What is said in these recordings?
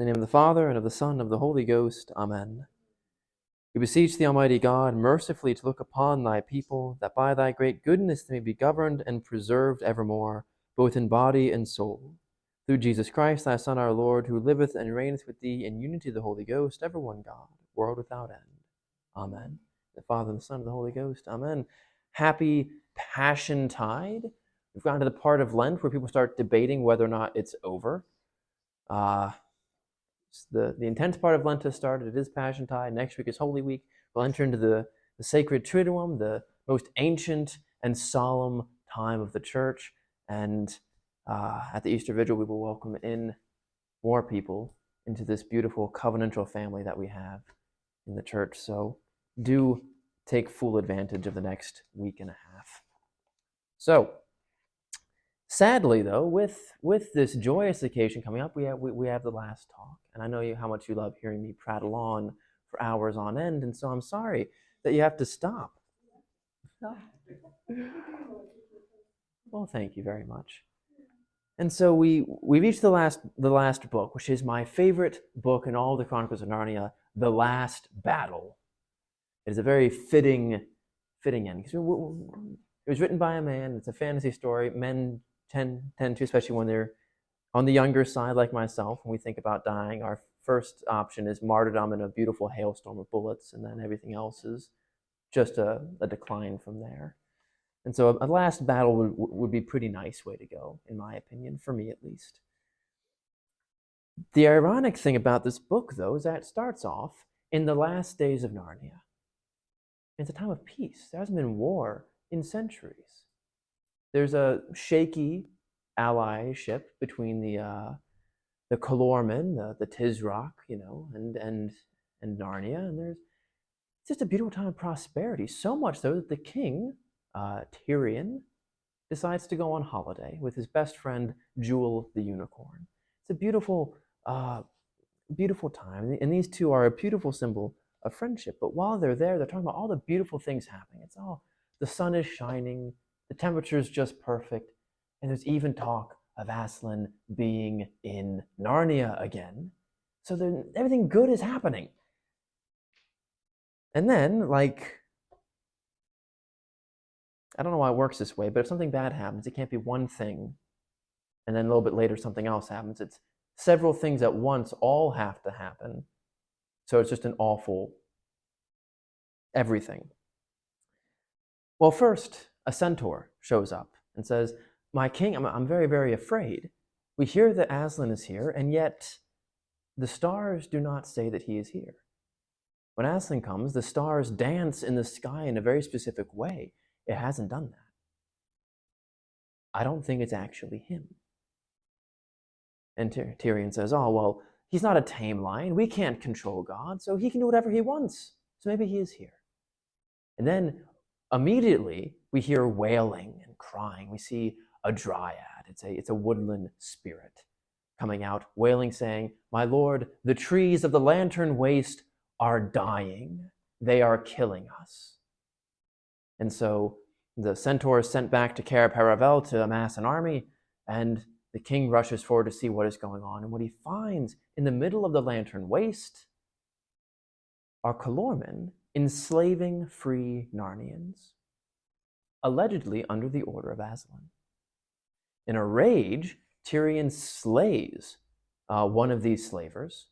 In the name of the Father, and of the Son, and of the Holy Ghost. Amen. We beseech thee, Almighty God, mercifully to look upon thy people, that by thy great goodness they may be governed and preserved evermore, both in body and soul. Through Jesus Christ, thy Son, our Lord, who liveth and reigneth with thee in unity of the Holy Ghost, ever one God, world without end. Amen. The Father, and the Son, and the Holy Ghost. Amen. Happy Passion Tide. We've gotten to the part of Lent where people start debating whether or not it's over. The intense part of Lent has started. It is Passion Tide. Next week is Holy Week. We'll enter into the sacred Triduum, the most ancient and solemn time of the Church. And at the Easter Vigil, we will welcome in more people into this beautiful covenantal family that we have in the Church. So do take full advantage of the next week and a half. So, sadly, though, with this joyous occasion coming up, we have the last talk, and I know how much you love hearing me prattle on for hours on end, and so I'm sorry that you have to stop. Well, thank you very much. And so we reached the last book, which is my favorite book in all the Chronicles of Narnia, The Last Battle. It is a very fitting end, because it was written by a man. It's a fantasy story. Men tend to, especially when they're on the younger side like myself, when we think about dying, our first option is martyrdom in a beautiful hailstorm of bullets, and then everything else is just a decline from there. And so a last battle would be a pretty nice way to go, in my opinion, for me at least. The ironic thing about this book, though, is that it starts off in the last days of Narnia. It's a time of peace. There hasn't been war in centuries. There's a shaky allyship between the Calormen, the Tisroc, and Narnia, and it's just a beautiful time of prosperity. So much so that the king, Tirian, decides to go on holiday with his best friend Jewel the Unicorn. It's a beautiful time, and these two are a beautiful symbol of friendship. But while they're there, they're talking about all the beautiful things happening. It's all, the sun is shining, the temperature is just perfect, and there's even talk of Aslan being in Narnia again. So everything good is happening. And then, I don't know why it works this way, but if something bad happens, it can't be one thing, and then a little bit later something else happens. It's several things at once all have to happen. So it's just an awful everything. Well, first, a centaur shows up and says, "My king, I'm very, very afraid. We hear that Aslan is here, and yet the stars do not say that he is here. When Aslan comes, the stars dance in the sky in a very specific way. It hasn't done that. I don't think it's actually him." And Tirian says, "Oh, well, he's not a tame lion. We can't control God, so he can do whatever he wants. So maybe he is here." And then immediately we hear wailing and crying. We see a dryad. It's a woodland spirit coming out, wailing, saying, "My lord, the trees of the Lantern Waste are dying. They are killing us." And so the centaur is sent back to Cair Paravel to amass an army, and the king rushes forward to see what is going on. And what he finds in the middle of the Lantern Waste are Calormen enslaving free Narnians, allegedly under the order of Aslan. In a rage, Tirian slays one of these slavers,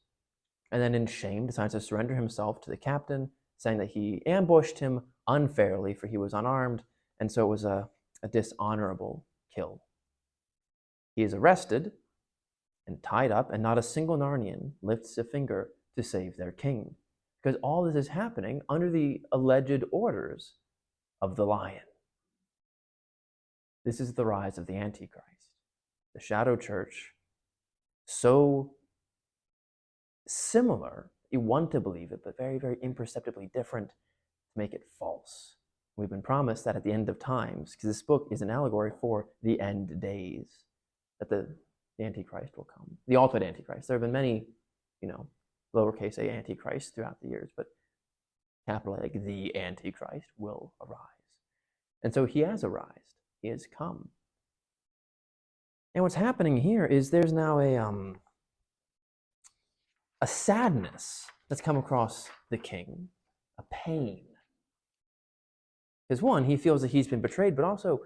and then in shame decides to surrender himself to the captain, saying that he ambushed him unfairly, for he was unarmed, and so it was a dishonorable kill. He is arrested and tied up, and not a single Narnian lifts a finger to save their king, because all this is happening under the alleged orders of the lion. This is the rise of the Antichrist, the shadow church, so similar, you want to believe it, but very, very imperceptibly different to make it false. We've been promised that at the end of times, because this book is an allegory for the end days, that the Antichrist will come, the ultimate Antichrist. There have been many, lowercase a Antichrist throughout the years, but capital A, like the Antichrist will arise. And so he has arisen. He has come. And what's happening here is there's now a sadness that's come across the king, a pain. Because one, he feels that he's been betrayed, but also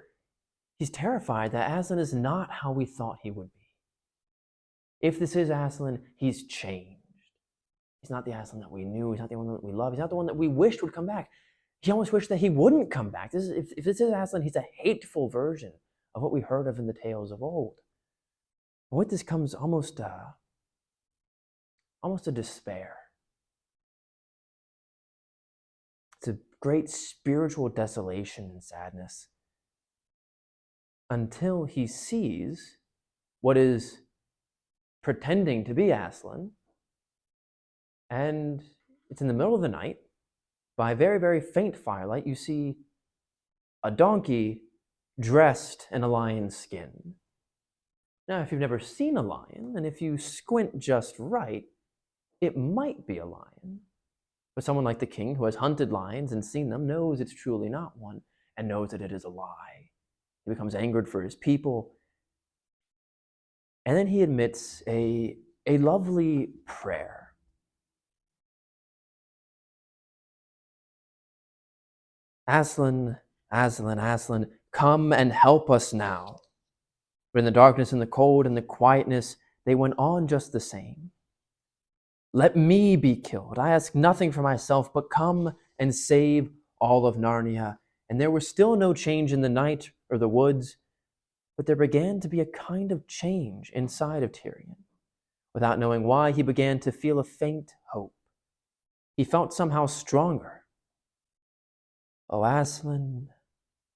he's terrified that Aslan is not how we thought he would be. If this is Aslan, he's changed. He's not the Aslan that we knew. He's not the one that we love. He's not the one that we wished would come back. He almost wished that he wouldn't come back. If this is Aslan, he's a hateful version of what we heard of in the tales of old. And with this comes almost a despair. It's a great spiritual desolation and sadness until he sees what is pretending to be Aslan, and it's in the middle of the night. By very, very faint firelight, you see a donkey dressed in a lion's skin. Now, if you've never seen a lion, and if you squint just right, it might be a lion. But someone like the king, who has hunted lions and seen them, knows it's truly not one, and knows that it is a lie. He becomes angered for his people. And then he admits a lovely prayer. Aslan, Aslan, Aslan, come and help us now. But in the darkness and the cold and the quietness, they went on just the same. Let me be killed. I ask nothing for myself, but come and save all of Narnia. And there was still no change in the night or the woods, but there began to be a kind of change inside of Tirian. Without knowing why, he began to feel a faint hope. He felt somehow stronger. "Oh, Aslan,"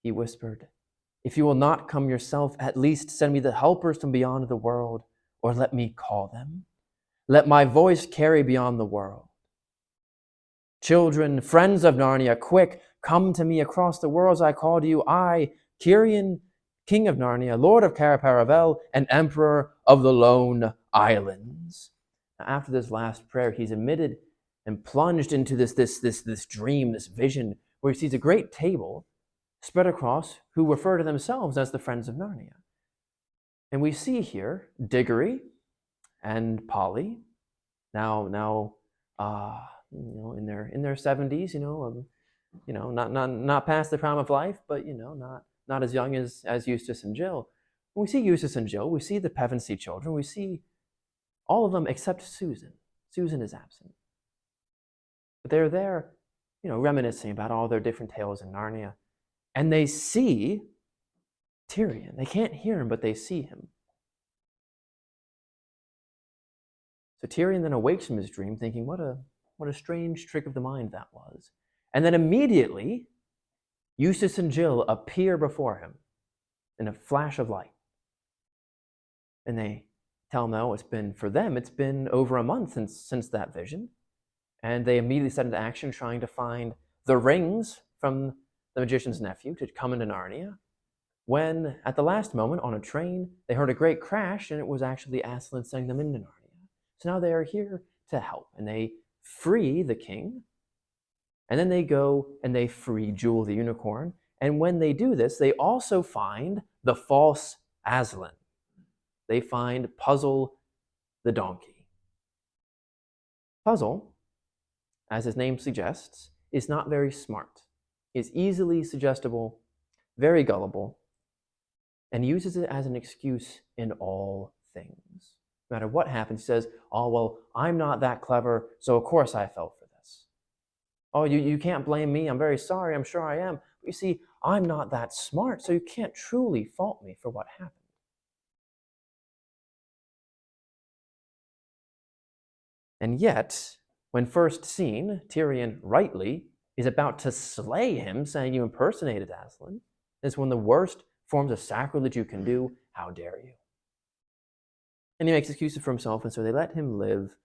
he whispered, "if you will not come yourself, at least send me the helpers from beyond the world, or let me call them. Let my voice carry beyond the world. Children, friends of Narnia, quick, come to me across the worlds I call to you. I, Tirian, King of Narnia, Lord of Cair-Paravel, and Emperor of the Lone Islands." Now, after this last prayer, he's admitted and plunged into this dream, this vision, where he sees a great table spread across who refer to themselves as the Friends of Narnia. And we see here Diggory and Polly, now in their 70s, not past the prime of life, but not as young as Eustace and Jill. When we see Eustace and Jill, we see the Pevensey children, we see all of them except Susan. Susan is absent. But they're there, reminiscing about all their different tales in Narnia. And they see Tirian. They can't hear him, but they see him. So Tirian then awakes from his dream, thinking, what a strange trick of the mind that was. And then immediately, Eustace and Jill appear before him in a flash of light. And they tell him, no, it's been over a month since that vision. And they immediately set into action trying to find the rings from the magician's nephew to come into Narnia, when at the last moment on a train, they heard a great crash, and it was actually Aslan sending them into Narnia. So now they are here to help, and they free the king, and then they go and they free Jewel the unicorn. And when they do this, they also find the false Aslan. They find Puzzle the donkey. Puzzle, as his name suggests, is not very smart. He is easily suggestible, very gullible, and uses it as an excuse in all things. No matter what happens, he says, "Oh, well, I'm not that clever, so of course I fell for this. Oh, you can't blame me. I'm very sorry. I'm sure I am. But you see, I'm not that smart, so you can't truly fault me for what happened." And yet, when first seen, Tirian rightly is about to slay him, saying, "You impersonated Aslan. It's one of the worst forms of sacrilege you can do. How dare you?" And he makes excuses for himself, and so they let him live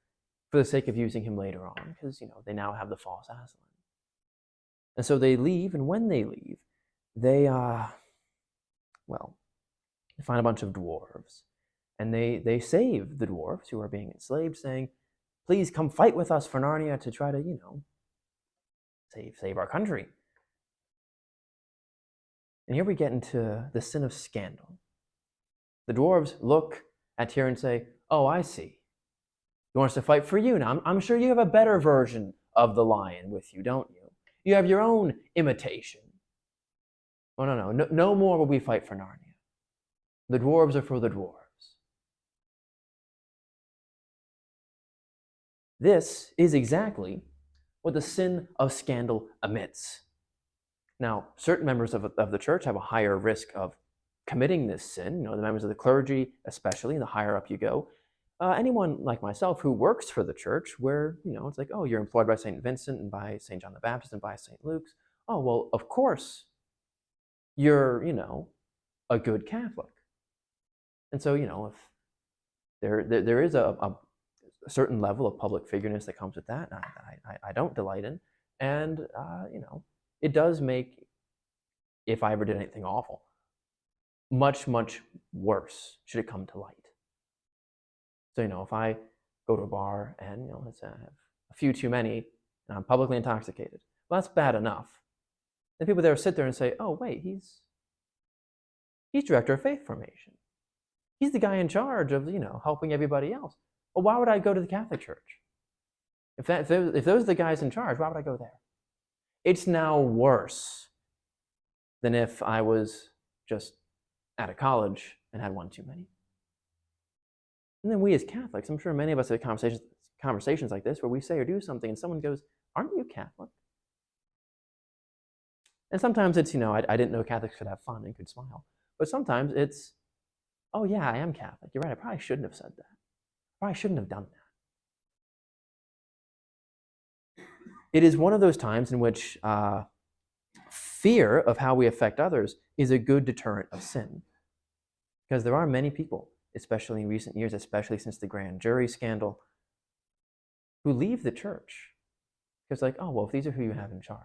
for the sake of using him later on, because, they now have the false Aslan. And so they leave, and when they leave, they find a bunch of dwarves. And they save the dwarves who are being enslaved, saying, "Please come fight with us for Narnia to try to, save our country." And here we get into the sin of scandal. The dwarves look at Tirian and say, "Oh, I see. He wants to fight for you. Now, I'm sure you have a better version of the lion with you, don't you? You have your own imitation. Oh, no more will we fight for Narnia. The dwarves are for the dwarves. This is exactly what the sin of scandal emits. Now, certain members of the church have a higher risk of committing this sin. The members of the clergy, especially, the higher up you go. Anyone like myself who works for the church, where, it's like, oh, you're employed by St. Vincent and by St. John the Baptist and by St. Luke's. Oh, well, of course, you're, a good Catholic. And so, if there is a certain level of public figureness that comes with that, I don't delight in. And, it does make, if I ever did anything awful, much, much worse should it come to light. So, if I go to a bar and, let's say I have a few too many and I'm publicly intoxicated, well, that's bad enough. Then people there sit there and say, oh, wait, he's director of faith formation. He's the guy in charge of, helping everybody else. Well, why would I go to the Catholic Church? If those are the guys in charge, why would I go there? It's now worse than if I was just at a college and had one too many. And then we as Catholics, I'm sure many of us have conversations like this where we say or do something and someone goes, aren't you Catholic? And sometimes it's, I didn't know Catholics could have fun and could smile. But sometimes it's, oh yeah, I am Catholic. You're right, I probably shouldn't have said that. I probably shouldn't have done that. It is one of those times in which fear of how we affect others is a good deterrent of sin. Because there are many people, especially in recent years, especially since the grand jury scandal, who leave the church. Because like, oh, well, if these are who you have in charge,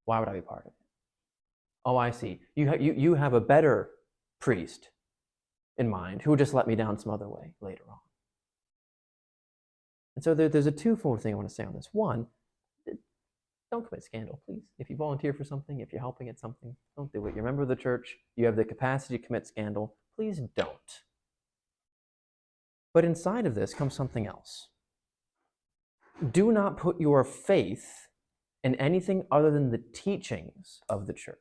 why would I be part of it? Oh, I see. You have a better priest in mind who will just let me down some other way later on. And so there's a twofold thing I want to say on this. One, don't commit scandal, please. If you volunteer for something, if you're helping at something, don't do it. You're a member of the church. You have the capacity to commit scandal. Please don't. But inside of this comes something else. Do not put your faith in anything other than the teachings of the church.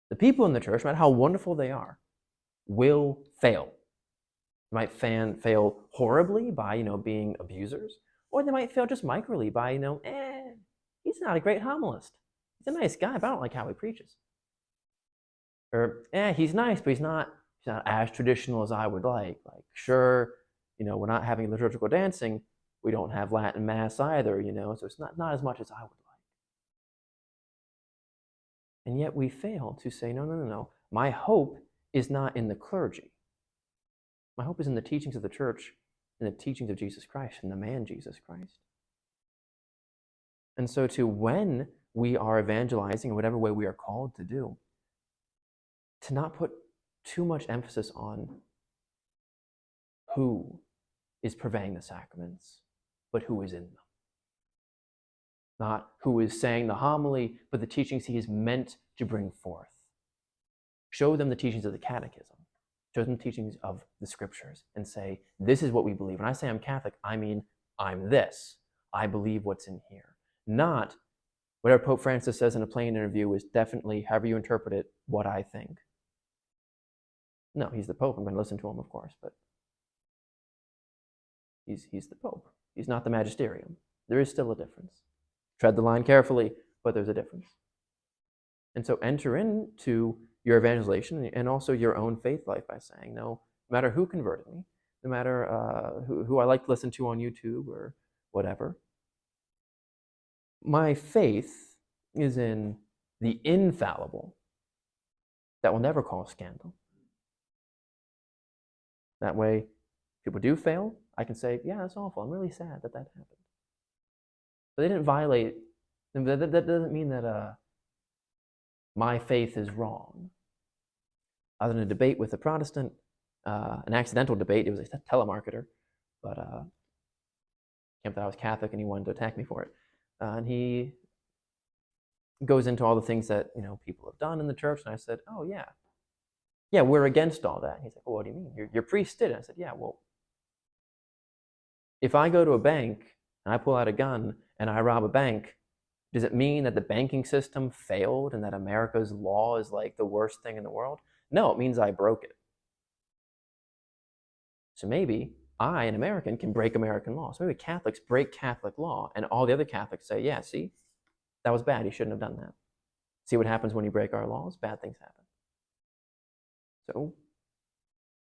The people in the church, no matter how wonderful they are, will fail. They might fail horribly by, being abusers, or they might fail just microly by, he's not a great homilist. He's a nice guy, but I don't like how he preaches. Or, he's nice, but he's not as traditional as I would like. Like, sure, we're not having liturgical dancing. We don't have Latin Mass either, so it's not as much as I would like. And yet we fail to say, no. My hope is not in the clergy. My hope is in the teachings of the church and the teachings of Jesus Christ and the man Jesus Christ. And so when we are evangelizing in whatever way we are called to do, to not put too much emphasis on who is purveying the sacraments, but who is in them. Not who is saying the homily, but the teachings he is meant to bring forth. Show them the teachings of the catechism. Show them the teachings of the scriptures and say, this is what we believe. When I say I'm Catholic, I mean I'm this. I believe what's in here. Not whatever Pope Francis says in a plain interview is definitely, however you interpret it, what I think. No, he's the Pope. I'm going to listen to him, of course, but he's the Pope. He's not the magisterium. There is still a difference. Tread the line carefully, but there's a difference. And so enter into your evangelization and also your own faith life by saying, no matter who converted me, no matter who I like to listen to on YouTube or whatever, my faith is in the infallible that will never cause scandal. That way, people do fail, I can say, yeah, that's awful. I'm really sad that happened. But they didn't violate. That doesn't mean that my faith is wrong. I was in a debate with a Protestant, an accidental debate. It was a telemarketer, but came that I was Catholic and he wanted to attack me for it. And he goes into all the things that people have done in the church, and I said, oh yeah, we're against all that. And he's like, well, what do you mean? Your priest did it. I said, yeah, well, If I go to a bank and I pull out a gun and I rob a bank, does it mean that the banking system failed and that America's law is like the worst thing in the world? No, it means I broke it. So maybe I, an American, can break American law. So maybe Catholics break Catholic law, and all the other Catholics say, yeah, see, that was bad. You shouldn't have done that. See what happens when you break our laws? Bad things happen. So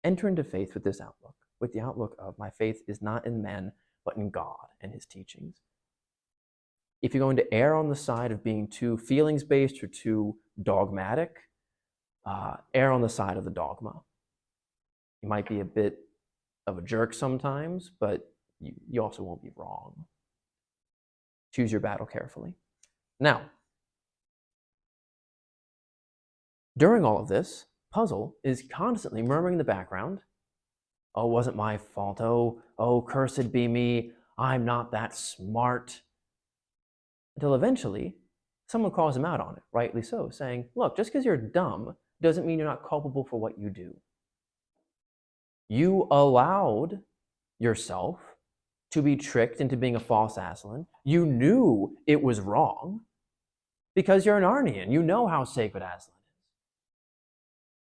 enter into faith with this outlook, with the outlook of my faith is not in men, but in God and his teachings. If you're going to err on the side of being too feelings-based or too dogmatic, err on the side of the dogma. You might be a bit of a jerk sometimes, but you also won't be wrong. Choose your battle carefully. Now, during all of this, Puzzle is constantly murmuring in the background, oh, it wasn't my fault. Oh, cursed be me. I'm not that smart. Until eventually, someone calls him out on it, rightly so, saying, look, just because you're dumb doesn't mean you're not culpable for what you do. You allowed yourself to be tricked into being a false Aslan. You knew it was wrong because you're an Arnian. You know how sacred Aslan is.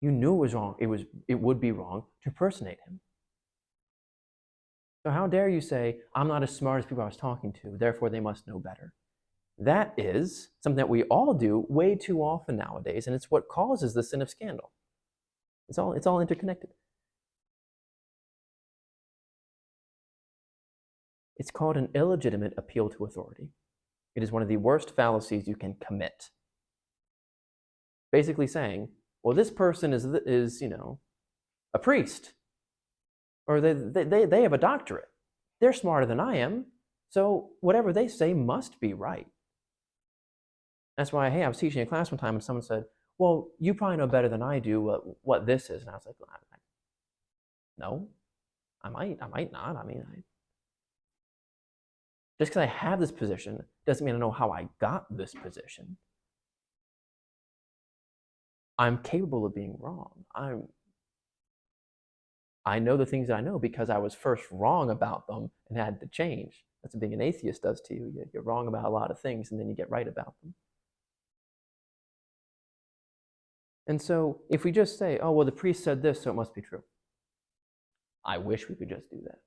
You knew it was wrong. It would be wrong to personate him. So how dare you say, I'm not as smart as people I was talking to, therefore they must know better. That is something that we all do way too often nowadays, and it's what causes the sin of scandal. It's all interconnected. It's called an illegitimate appeal to authority. It is one of the worst fallacies you can commit. Basically saying, well, this person is a priest, or they have a doctorate. They're smarter than I am, so whatever they say must be right. That's why, hey, I was teaching a class one time and someone said, well, you probably know better than I do what this is. And I was like, no, I might not. Just because I have this position doesn't mean I know how I got this position. I'm capable of being wrong. I know the things I know because I was first wrong about them and had to change. That's what being an atheist does to you. You're wrong about a lot of things and then you get right about them. And so if we just say, oh, well, the priest said this, so it must be true. I wish we could just do that.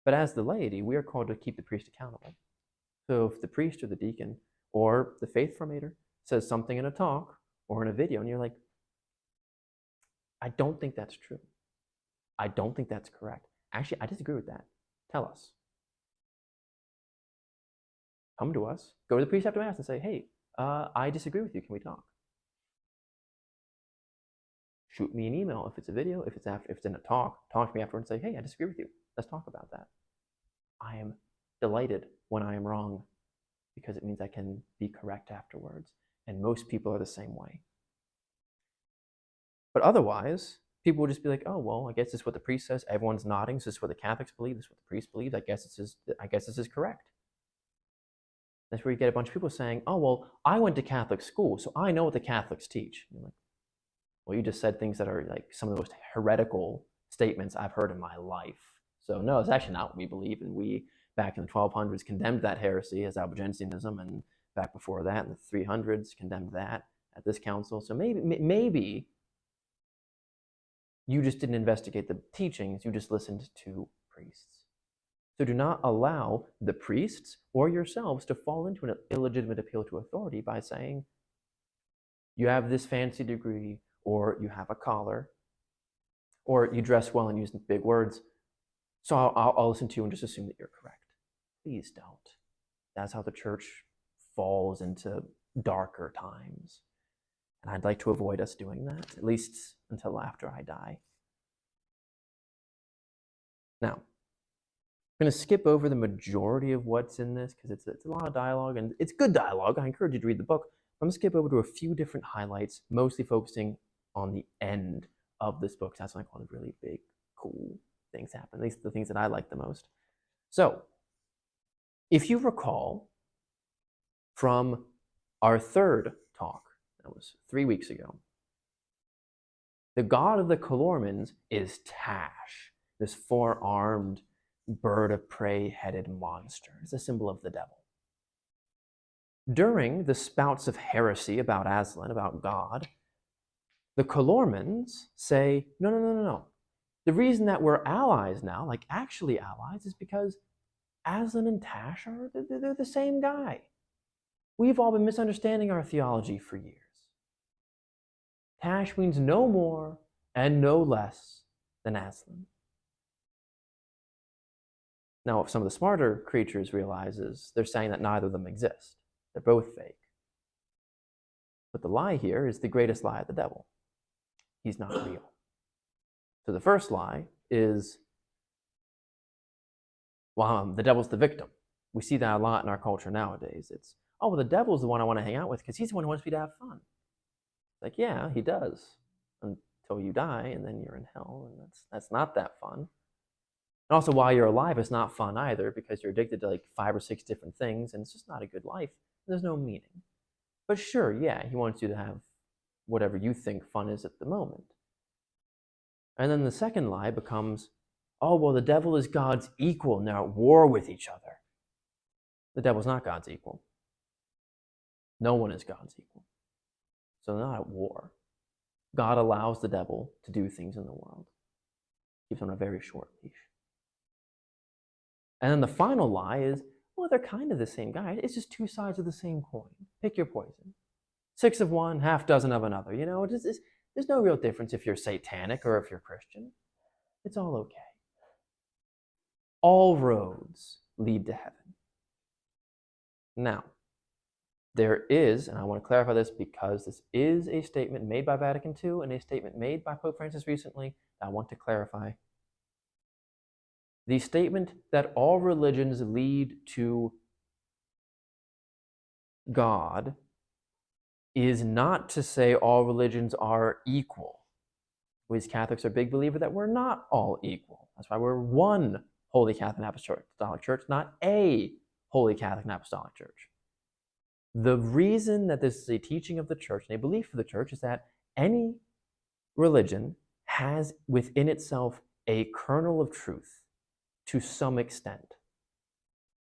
But as the laity, we are called to keep the priest accountable. So if the priest or the deacon or the faith formator says something in a talk or in a video, and you're like, I don't think that's true. I don't think that's correct. Actually, I disagree with that. Tell us. Come to us. Go to the priest after Mass and say, hey, I disagree with you. Can we talk? Shoot me an email if it's a video, if it's in a talk to me afterwards and say, hey, I disagree with you. Let's talk about that. I am delighted when I am wrong because it means I can be correct afterwards. And most people are the same way. But otherwise, people will just be like, oh, well, I guess this is what the priest says. Everyone's nodding. This is what the Catholics believe. This is what the priest believes. I guess this is correct. That's where you get a bunch of people saying, oh, well, I went to Catholic school, so I know what the Catholics teach. And you're like, well, you just said things that are like some of the most heretical statements I've heard in my life. So no, it's actually not what we believe. And we, back in the 1200s, condemned that heresy as Albigensianism, and back before that, in the 300s, condemned that at this council. So maybe you just didn't investigate the teachings, you just listened to priests. So do not allow the priests or yourselves to fall into an illegitimate appeal to authority by saying, you have this fancy degree, or you have a collar, or you dress well and use big words, so I'll listen to you and just assume that you're correct. Please don't. That's how the church falls into darker times. And I'd like to avoid us doing that, at least until after I die. Now, I'm going to skip over the majority of what's in this because it's a lot of dialogue, and it's good dialogue. I encourage you to read the book. I'm going to skip over to a few different highlights, mostly focusing on the end of this book. That's when I call it really big, cool things happen, at least the things that I like the most. So, if you recall from our third talk, that was 3 weeks ago, the god of the Calormens is Tash. this four-armed, bird of prey-headed monster. It's a symbol of the devil. During the spouts of heresy about Aslan, about God, the Calormans say, no. The reason that we're allies now, like actually allies, is because Aslan and Tash they're the same guy. We've all been misunderstanding our theology for years. Tash means no more and no less than Aslan. Now, what some of the smarter creatures realize is they're saying that neither of them exist. They're both fake. But the lie here is the greatest lie of the devil. He's not real. So the first lie is, well, the devil's the victim. We see that a lot in our culture nowadays. It's, oh, well, the devil's the one I want to hang out with because he's the one who wants me to have fun. Like, yeah, he does, until you die, and then you're in hell, and that's not that fun. And also, while you're alive, it's not fun either, because you're addicted to like 5 or 6 different things, and it's just not a good life. There's no meaning. But sure, yeah, he wants you to have whatever you think fun is at the moment. And then the second lie becomes, oh, well, the devil is God's equal, and they're at war with each other. The devil's not God's equal. No one is God's equal. So they're not at war. God allows the devil to do things in the world. Keeps on a very short leash. And then the final lie is, well, they're kind of the same guy. It's just 2 sides of the same coin. Pick your poison. 6 of one, half dozen of another. You know, there's no real difference if you're satanic or if you're Christian. It's all okay. All roads lead to heaven. Now, there is, and I want to clarify this because this is a statement made by Vatican II and a statement made by Pope Francis recently, I want to clarify. The statement that all religions lead to God is not to say all religions are equal. We as Catholics are a big believer that we're not all equal. That's why we're one Holy Catholic and Apostolic Church, not a Holy Catholic and Apostolic Church. The reason that this is a teaching of the church and a belief of the church is that any religion has within itself a kernel of truth to some extent.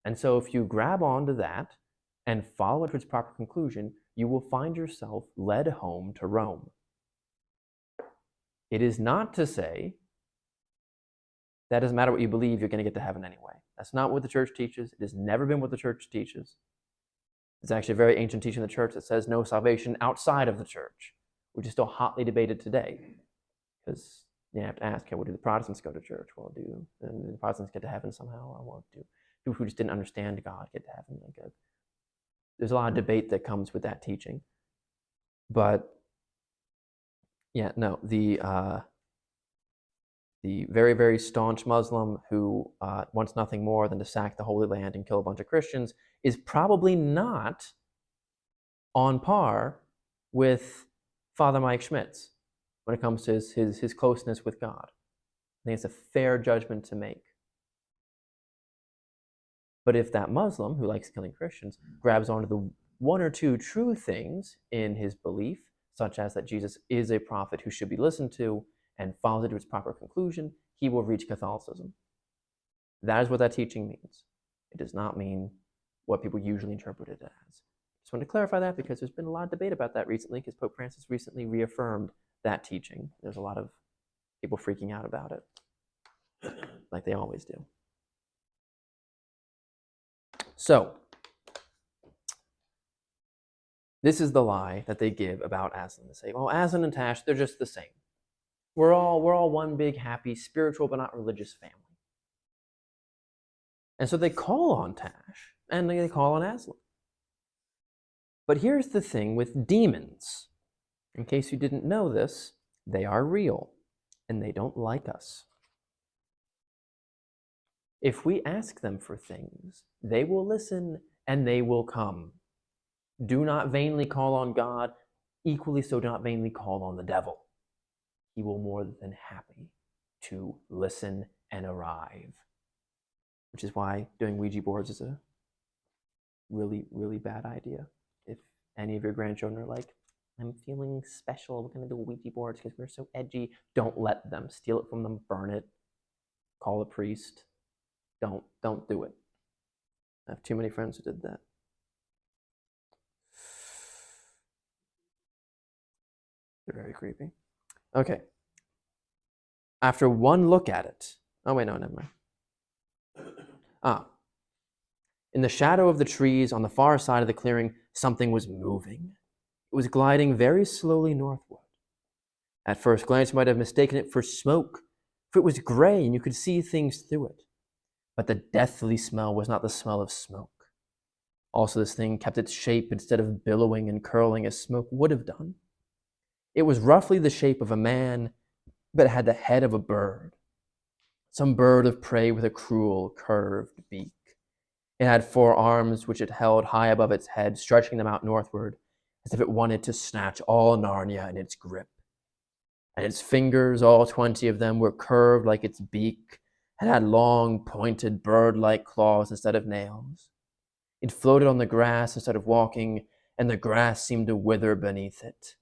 And so if you grab onto that and follow it to its proper conclusion, you will find yourself led home to Rome. It is not to say that doesn't matter what you believe, you're going to get to heaven anyway. That's not what the church teaches. It has never been what the church teaches. It's actually a very ancient teaching of the church that says no salvation outside of the church, which is still hotly debated today. Because you have to ask, okay, well, do the Protestants go to church? Well, do the Protestants get to heaven somehow? Well, do people who just didn't understand God get to heaven? Like, there's a lot of debate that comes with that teaching. But yeah, no, the very, very staunch Muslim who wants nothing more than to sack the Holy Land and kill a bunch of Christians is probably not on par with Father Mike Schmitz when it comes to his closeness with God. I think it's a fair judgment to make. But if that Muslim who likes killing Christians grabs onto the 1 or 2 true things in his belief, such as that Jesus is a prophet who should be listened to, and follows it to its proper conclusion, he will reach Catholicism. That is what that teaching means. It does not mean what people usually interpret it as. Just want to clarify that because there's been a lot of debate about that recently, because Pope Francis recently reaffirmed that teaching. There's a lot of people freaking out about it, like they always do. So, this is the lie that they give about Aslan. They say, well, Aslan and Tash, they're just the same. We're all one big, happy, spiritual but not religious family. And so they call on Tash, and they call on Aslan. But here's the thing with demons. In case you didn't know this, they are real, and they don't like us. If we ask them for things, they will listen, and they will come. Do not vainly call on God. Equally so, do not vainly call on the devil. He will more than happy to listen and arrive. Which is why doing Ouija boards is a really, really bad idea. If any of your grandchildren are like, I'm feeling special, we're going to do Ouija boards because we're so edgy, don't let them. Steal it from them, burn it. call a priest. Don't do it. I have too many friends who did that. They're very creepy. Okay. After one look at it, oh wait, no, never mind. In the shadow of the trees on the far side of the clearing, something was moving. It was gliding very slowly northward. At first glance, you might have mistaken it for smoke, for it was gray and you could see things through it. But the deathly smell was not the smell of smoke. Also, this thing kept its shape instead of billowing and curling as smoke would have done. It was roughly the shape of a man, but it had the head of a bird. Some bird of prey with a cruel, curved beak. It had 4 arms which it held high above its head, stretching them out northward, as if it wanted to snatch all Narnia in its grip. And its fingers, all 20 of them, were curved like its beak, and had long, pointed, bird-like claws instead of nails. It floated on the grass instead of walking, and the grass seemed to wither beneath it.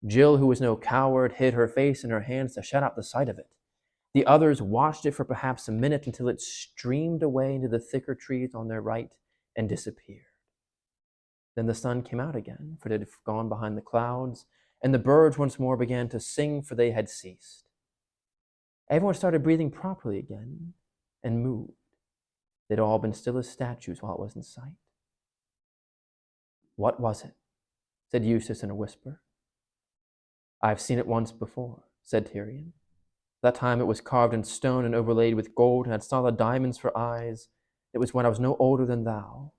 Jill, who was no coward, hid her face in her hands to shut out the sight of it. The others watched it for perhaps a minute until it streamed away into the thicker trees on their right and disappeared. Then the sun came out again, for it had gone behind the clouds, and the birds once more began to sing, for they had ceased. Everyone started breathing properly again and moved. They'd all been still as statues while it was in sight. "What was it?" said Eustace in a whisper. "I've seen it once before," said Tyrion. "That time it was carved in stone and overlaid with gold and had solid diamonds for eyes. It was when I was no older than thou,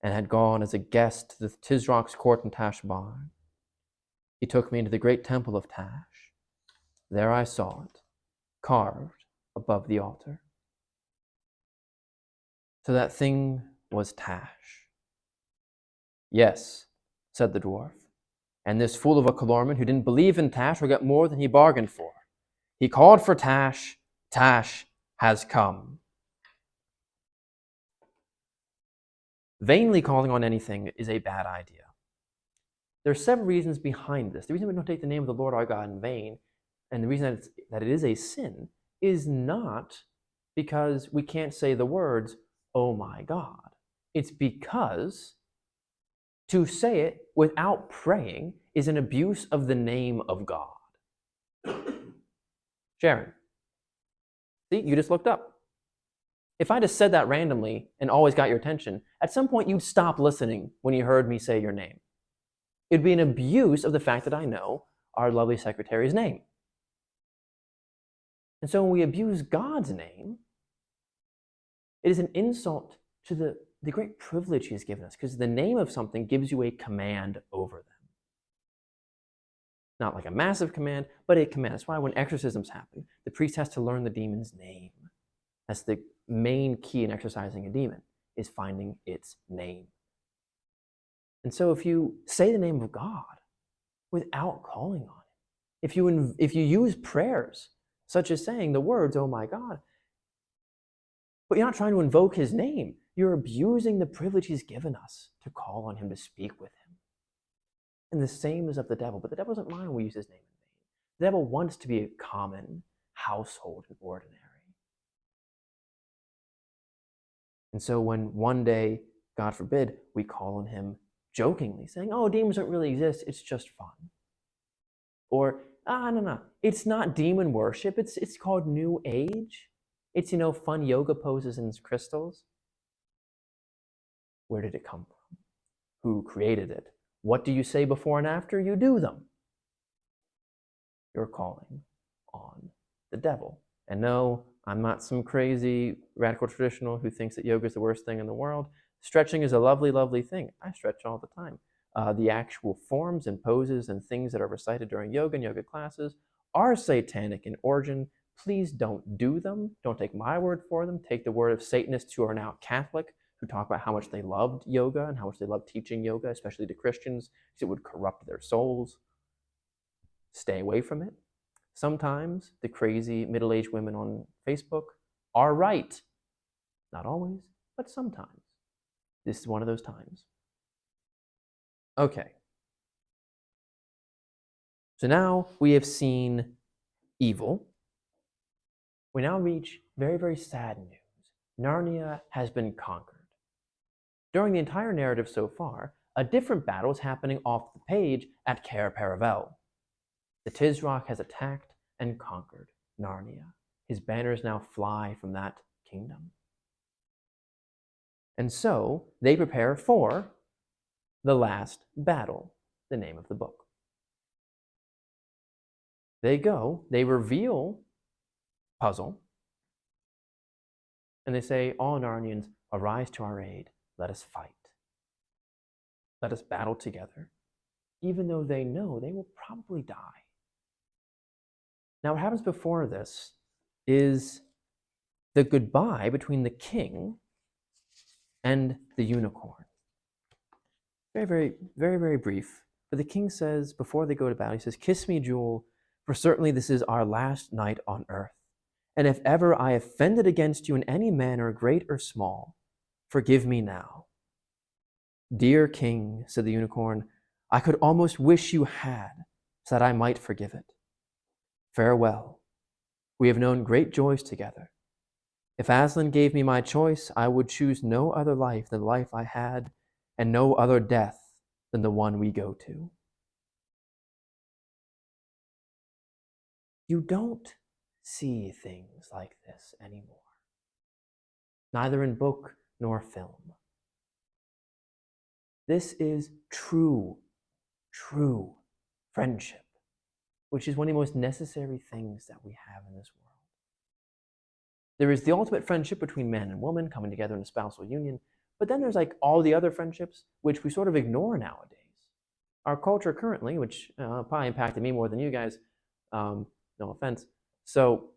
and had gone as a guest to the Tisrock's court in Tash Barn. He took me into the great temple of Tash. There I saw it, carved above the altar." So that thing was Tash. "Yes," said the dwarf, "and this fool of a Calorman who didn't believe in Tash will get more than he bargained for. He called for Tash. Tash has come." Vainly calling on anything is a bad idea. There are several reasons behind this. The reason we don't take the name of the Lord our God in vain, and the reason that it is a sin, is not because we can't say the words, "Oh my God." It's because to say it without praying is an abuse of the name of God. Sharon, see, you just looked up. If I just said that randomly and always got your attention, at some point you'd stop listening when you heard me say your name. It'd be an abuse of the fact that I know our lovely secretary's name. And so when we abuse God's name, it is an insult to the great privilege he has given us, because the name of something gives you a command over them. Not like a massive command, but a command. That's why when exorcisms happen, the priest has to learn the demon's name. That's the main key in exorcising a demon, is finding its name. And so if you say the name of God without calling on it, if you use prayers such as saying the words, "Oh my God," but you're not trying to invoke his name, you're abusing the privilege he's given us to call on him, to speak with him. And the same is of the devil, but the devil doesn't mind when we use his name in vain. The devil wants to be a common, household, and ordinary. And so when one day, God forbid, we call on him jokingly, saying, "Oh, demons don't really exist, it's just fun." Or, no, it's not demon worship, it's called New Age. It's, fun yoga poses and crystals. Where did it come from? Who created it? What do you say before and after you do them? You're calling on the devil. And no, I'm not some crazy radical traditional who thinks that yoga is the worst thing in the world. Stretching is a lovely, lovely thing. I stretch all the time. The actual forms and poses and things that are recited during yoga and yoga classes are satanic in origin. Please don't do them. Don't take my word for them. Take the word of Satanists who are now Catholic, who talk about how much they loved yoga and how much they loved teaching yoga, especially to Christians, because it would corrupt their souls. Stay away from it. Sometimes the crazy middle-aged women on Facebook are right. Not always, but sometimes. This is one of those times. Okay. So now we have seen evil. we now reach very, very sad news. Narnia has been conquered. During the entire narrative so far, a different battle is happening off the page at Cair Paravel. The Tisroc has attacked and conquered Narnia. His banners now fly from that kingdom. And so they prepare for the last battle, the name of the book. They go, they reveal puzzle, and they say, all Narnians, arise to our aid, let us fight. Let us battle together, even though they know they will probably die. Now, what happens before this is the goodbye between the king and the unicorn. Very, very, very, very brief. But the king says, before they go to battle, he says, kiss me, Jewel, for certainly this is our last night on earth. And if ever I offended against you in any manner, great or small, forgive me now. Dear king, said the unicorn, I could almost wish you had, so that I might forgive it. Farewell. We have known great joys together. If Aslan gave me my choice, I would choose no other life than the life I had, and no other death than the one we go to. You don't see things like this anymore, neither in book nor film. This is true friendship, which is one of the most necessary things that we have in this world. There is the ultimate friendship between man and woman coming together in a spousal union, but then there's like all the other friendships, which we sort of ignore nowadays. Our culture currently, which probably impacted me more than you guys, no offense. So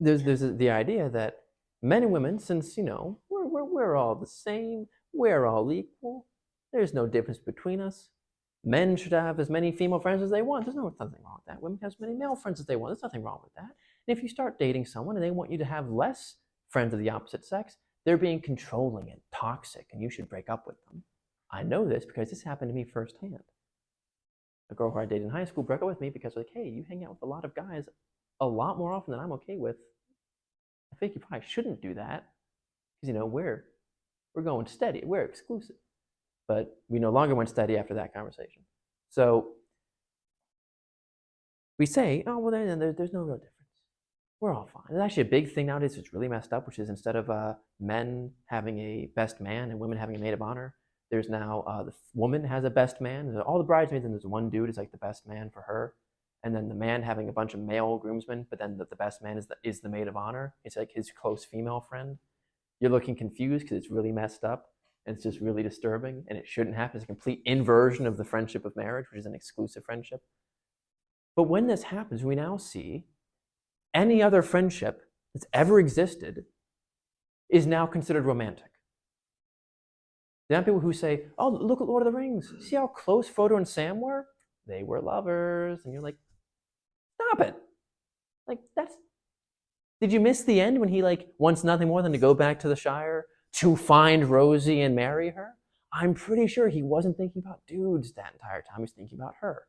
there's the idea that men and women, since, you know, we're all the same, we're all equal, there's no difference between us. Men should have as many female friends as they want. There's nothing wrong with that. Women have as many male friends as they want. There's nothing wrong with that. And if you start dating someone and they want you to have less friends of the opposite sex, they're being controlling and toxic, and you should break up with them. I know this because this happened to me firsthand. A girl who I dated in high school broke up with me because, like, hey, you hang out with a lot of guys a lot more often than I'm okay with. I think you probably shouldn't do that because, you know, we're going steady. We're exclusive. But we no longer went steady after that conversation. So we say, oh, well, there's no real difference. We're all fine. There's actually a big thing nowadays that's really messed up, which is instead of men having a best man and women having a maid of honor, there's now the woman has a best man. All the bridesmaids, and there's one dude is like the best man for her. And then the man having a bunch of male groomsmen, but then the best man is the maid of honor. It's like his close female friend. You're looking confused because it's really messed up. And it's just really disturbing, and it shouldn't happen. It's a complete inversion of the friendship of marriage, which is an exclusive friendship. But when this happens, we now see any other friendship that's ever existed is now considered romantic. There are people who say, oh, look at Lord of the Rings. See how close Frodo and Sam were? They were lovers. And you're like, stop it. Like, did you miss the end when he, like, wants nothing more than to go back to the Shire to find Rosie and marry her? I'm pretty sure he wasn't thinking about dudes that entire time. He was thinking about her.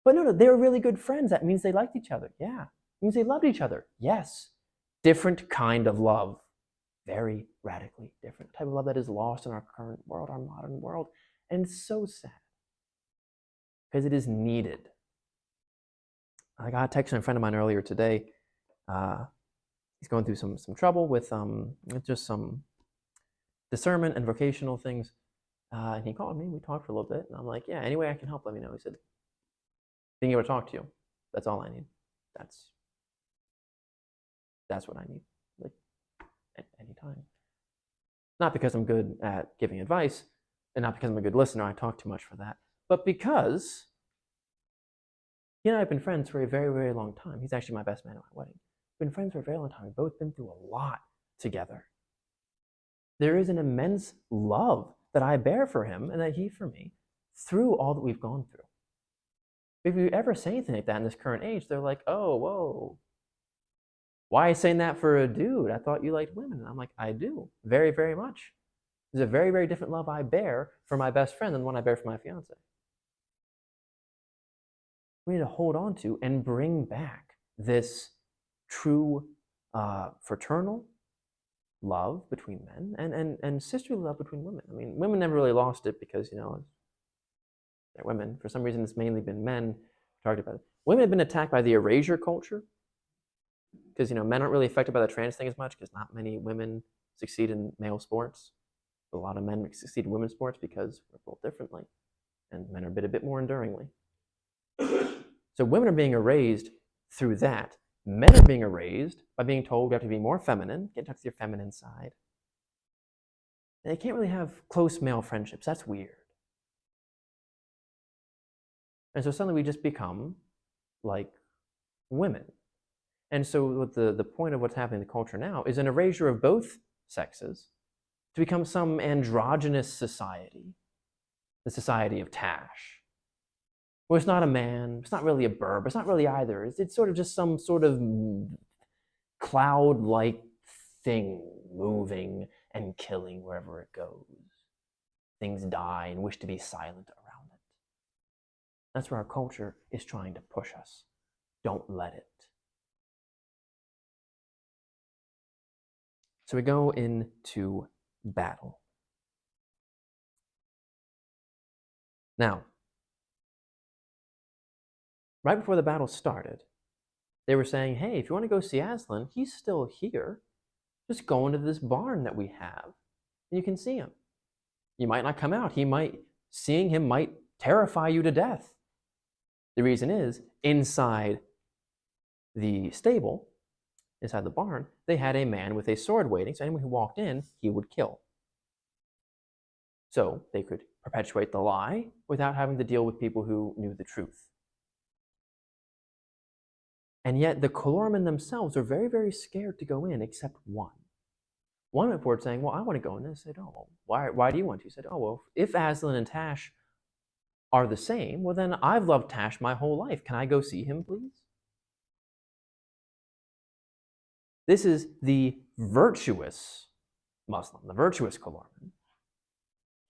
But no, they were really good friends. That means they liked each other. Yeah. It means they loved each other. Yes. Different kind of love. Very radically different type of love that is lost in our current world, our modern world. And it's so sad. Because it is needed. I got a text from a friend of mine earlier today. He's going through some trouble with just some discernment and vocational things. And he called me. We talked for a little bit. And I'm like, yeah, any way I can help, let me know. He said, being able to talk to you, that's all I need. That's what I need. Like, at any time. Not because I'm good at giving advice, and not because I'm a good listener. I talk too much for that. But because he and I have been friends for a very, very long time. He's actually my best man at my wedding. We've been friends for a very long time. We've both been through a lot together. There is an immense love that I bear for him and that he for me through all that we've gone through. If you ever say anything like that in this current age, they're like, oh, whoa. Why are you saying that for a dude? I thought you liked women. And I'm like, I do. Very, very much. There's a very, very different love I bear for my best friend than the one I bear for my fiance. We need to hold on to and bring back this true fraternal love between men and sisterly love between women. I mean, women never really lost it because, they're women. For some reason, it's mainly been men talked about it. Women have been attacked by the erasure culture because, men aren't really affected by the trans thing as much because not many women succeed in male sports. A lot of men succeed in women's sports because we're built differently, and men are a bit more enduringly. So women are being erased through that. Men are being erased by being told you have to be more feminine, get in touch with your feminine side. And they can't really have close male friendships. That's weird. And so suddenly we just become like women. And so the point of what's happening in the culture now is an erasure of both sexes to become some androgynous society, the society of Tash. Well, it's not a man, it's not really a burb, it's not really either. It's sort of just some sort of cloud-like thing moving and killing wherever it goes. Things die and wish to be silent around it. That's where our culture is trying to push us. Don't let it. So we go into battle. Now, right before the battle started, they were saying, hey, if you want to go see Aslan, he's still here. Just go into this barn that we have, and you can see him. You might not come out. Seeing him might terrify you to death. The reason is, inside the stable, inside the barn, they had a man with a sword waiting, so anyone who walked in, he would kill. So they could perpetuate the lie without having to deal with people who knew the truth. And yet the Calormen themselves are very, very scared to go in, except one. One report saying, well, I want to go in. And they said, oh, why do you want to? He said, oh, well, if Aslan and Tash are the same, well, then I've loved Tash my whole life. Can I go see him, please? This is the virtuous Muslim, the virtuous Calormen.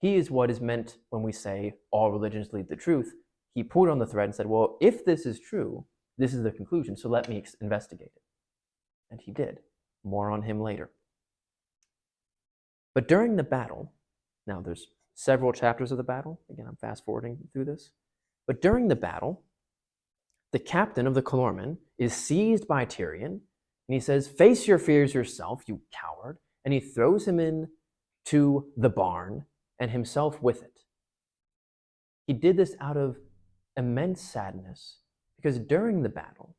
He is what is meant when we say all religions lead the truth. He pulled on the thread and said, well, if this is true, this is the conclusion, so let me investigate it. And he did. More on him later. But during the battle, now there's several chapters of the battle. Again, I'm fast forwarding through this. But during the battle, the captain of the Calormen is seized by Tyrion, and he says, face your fears yourself, you coward. And he throws him into the barn and himself with it. He did this out of immense sadness because during the battle,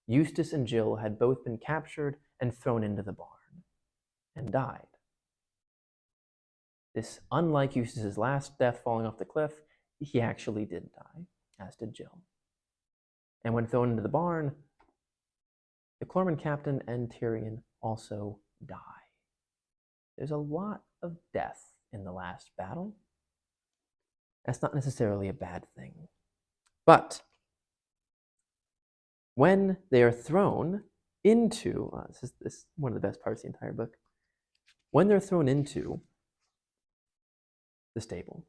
Eustace and Jill had both been captured and thrown into the barn and died. This, unlike Eustace's last death falling off the cliff, he actually did die, as did Jill. And when thrown into the barn, the Calormen captain and Tyrion also die. There's a lot of death in the last battle. That's not necessarily a bad thing. But when they are thrown into, this is one of the best parts of the entire book, when they're thrown into the stable,